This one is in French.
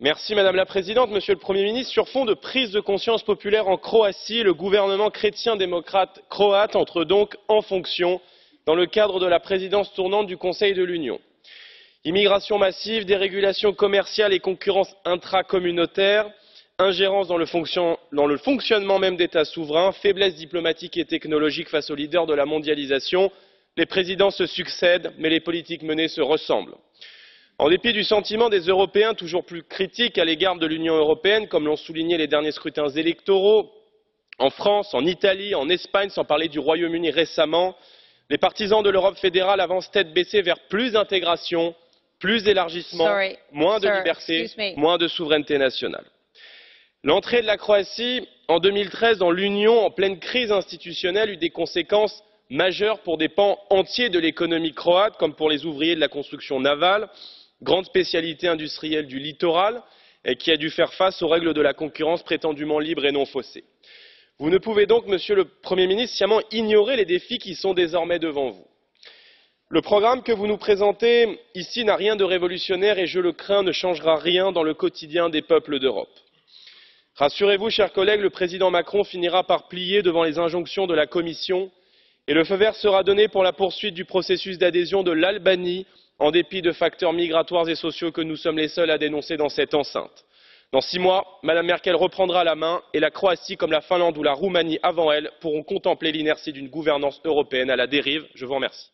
Madame la Présidente, Monsieur le Premier ministre, sur fond de prise de conscience populaire en Croatie, le gouvernement chrétien-démocrate croate entre donc en fonction dans le cadre de la présidence tournante du Conseil de l'Union. Immigration massive, dérégulation commerciale et concurrence intracommunautaire, ingérence dans le fonctionnement même d'États souverains, faiblesse diplomatique et technologique face aux leaders de la mondialisation, les présidents se succèdent, mais les politiques menées se ressemblent. En dépit du sentiment des Européens toujours plus critiques à l'égard de l'Union européenne, comme l'ont souligné les derniers scrutins électoraux, en France, en Italie, en Espagne, sans parler du Royaume-Uni récemment, les partisans de l'Europe fédérale avancent tête baissée vers plus d'intégration, plus d'élargissement, moins de liberté, moins de souveraineté nationale. L'entrée de la Croatie en 2013 dans l'Union, en pleine crise institutionnelle, eut des conséquences majeures pour des pans entiers de l'économie croate, comme pour les ouvriers de la construction navale, grande spécialité industrielle du littoral, et qui a dû faire face aux règles de la concurrence prétendument libre et non faussée. Vous ne pouvez donc, Monsieur le Premier ministre, sciemment ignorer les défis qui sont désormais devant vous. Le programme que vous nous présentez ici n'a rien de révolutionnaire et, je le crains, ne changera rien dans le quotidien des peuples d'Europe. Rassurez-vous, chers collègues, le président Macron finira par plier devant les injonctions de la Commission et le feu vert sera donné pour la poursuite du processus d'adhésion de l'Albanie, en dépit de facteurs migratoires et sociaux que nous sommes les seuls à dénoncer dans cette enceinte. Dans 6 mois, Mme Merkel reprendra la main et la Croatie, comme la Finlande ou la Roumanie avant elle, pourront contempler l'inertie d'une gouvernance européenne à la dérive. Je vous remercie.